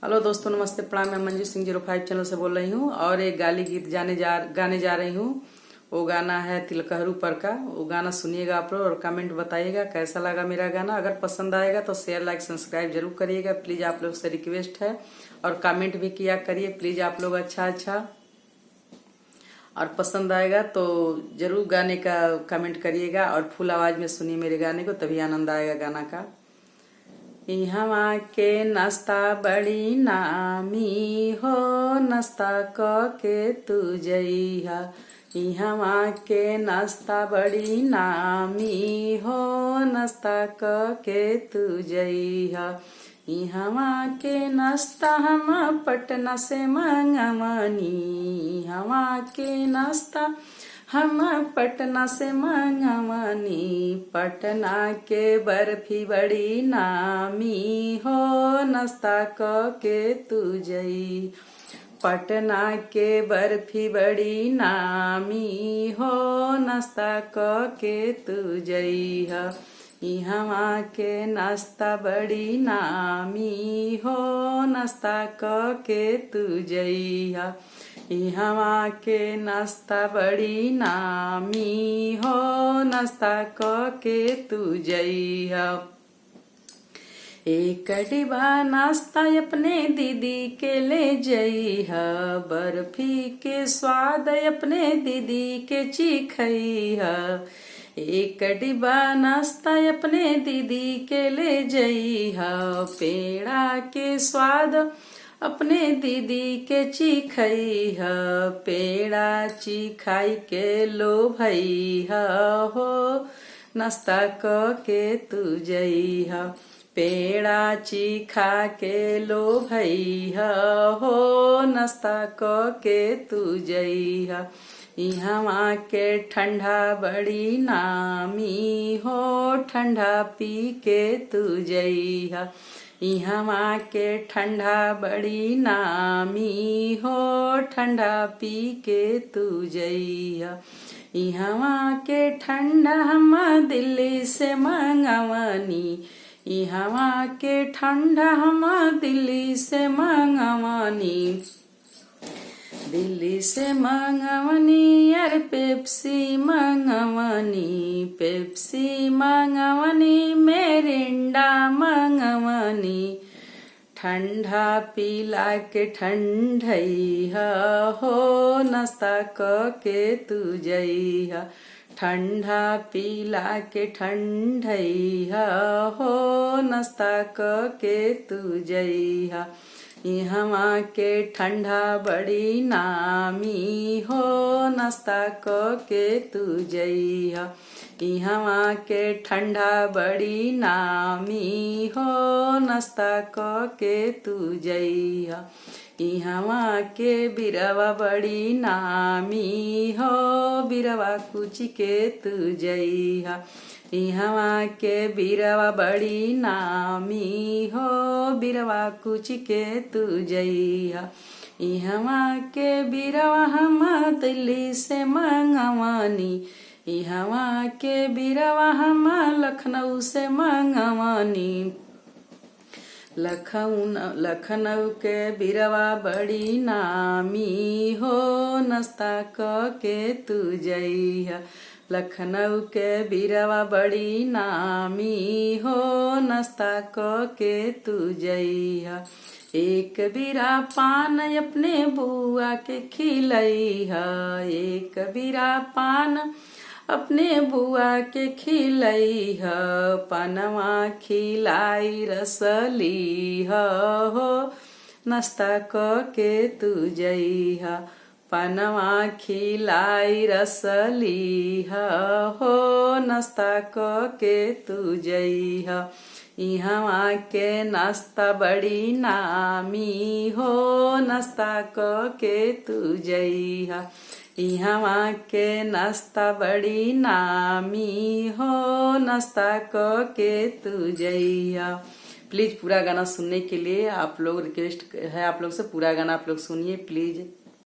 Hello दोस्तों, नमस्ते, प्रणाम। मैं मंजू सिंह 05 चैनल से बोल रही हूँ और एक गाली गीत गाने जा रही हूँ। वो गाना है तिलकहरू पर का। वो गाना सुनिएगा आप लोग और कमेंट बताइएगा कैसा लगा मेरा गाना। अगर पसंद आएगा तो शेयर, लाइक, सब्सक्राइब जरूर करिएगा प्लीज। आप लोग से रिक्वेस्ट है और कमेंट भी किया करिए प्लीज आप लोग। अच्छा और पसंद आएगा तो जरूर गाने का कमेंट करिएगा और फुल आवाज में सुनिए मेरे गाने को, तभी आनंद आएगा गाना का। इहवा के नाश्ता बड़ी नामी हो, नाश्ता क के तू जइहा। इहवा के नाश्ता बड़ी नामी हो, नाश्ता क के तू जइहा। इहवा के नाश्ता हम पटना से मंगवनी। इहवा के नाश्ता हम पटना से मंगवनी। पटना के बर्फी बड़ी नामी हो, नाश्ता क के तू जई। पटना के बर्फी बड़ी नामी हो, नाश्ता क के तू जइहा। इहवा के नाश्ता बड़ी नामी हो, नाश्ता क के तू जइहा। इहवा के नाश्ता बड़ी नामी हो, नाश्ता क के तू जइहा। एक डिब्बा नाश्ता अपने दीदी के ले जइहा। बर्फी के स्वाद अपने दीदी के चिखइहा। एक डिब्बा नाश्ता अपने दीदी के ले जइहा। पेड़ा के स्वाद अपने दीदी के चिखइहा। पेड़ा चिखाई के लोभइहा हो, नाश्ता क के तू जइहा। पेड़ा चिखा के लोभइहा हो, नाश्ता क के तू जइहा। इहवा के ठंडा बड़ी नामी हो, ठंडा पी के तू जइहा। इहवा के ठंडा बड़ी नामी हो, ठंडा पी के तू जइहा। इहवा के ठंडा हम दिल्ली से मंगवनी। इहवा के ठंडा हम दिल्ली से मंगवनी। दिल्ली से मंगवनी यार पेप्सी मंगवनी। पेप्सी मंगवनी, मेरिंडा मंगवनी। ठंडा पिला के ठंडइहा हो, नाश्ता क के तू जइहा। ठंडा पिला के ठंडइहा हो, नाश्ता क के तू जइहा। इहवा के ठंडा बड़ी नामी हो, नाश्ता क के तू जइहा। इहवा के ठंडा बड़ी नामी हो, नाश्ता क के तू जइहा। इहवा के बिरवा बड़ी नामी हो, बिरवा कुछ के तू जइहा। इहवा के बिरवा बड़ी नामी हो, बिरवा कुछ के तू जइहा। इहवा के बिरवा हम दिल्ली से मंगवनी। इहवा के बिरवा हम लखनऊ से मंगवनी। लखनऊ के बिरवा बड़ी नामी हो, नाश्ता क के तू जइहा। लखनऊ के बिरवा बड़ी नामी हो, नाश्ता क के तू जइहा। एक बिरा पान अपने बुआ के खिलइहा। एक बिरा पान अपने बुआ के खिलइहा। पनवा खिलाई रसलीहा हो, नाश्ता क के तू जइहा। पनवा खिलाई रसलीहा हो, नाश्ता क के तू जइहा। इहवा के नाश्ता बड़ी नामी हो, नाश्ता क के तू जइहा। इहवा के नाश्ता बड़ी नामी हो, नाश्ता क के तू जइहा। प्लीज पूरा गाना सुनने के लिए आप लोग रिक्वेस्ट है आप लोग से, पूरा गाना आप लोग सुनिए प्लीज।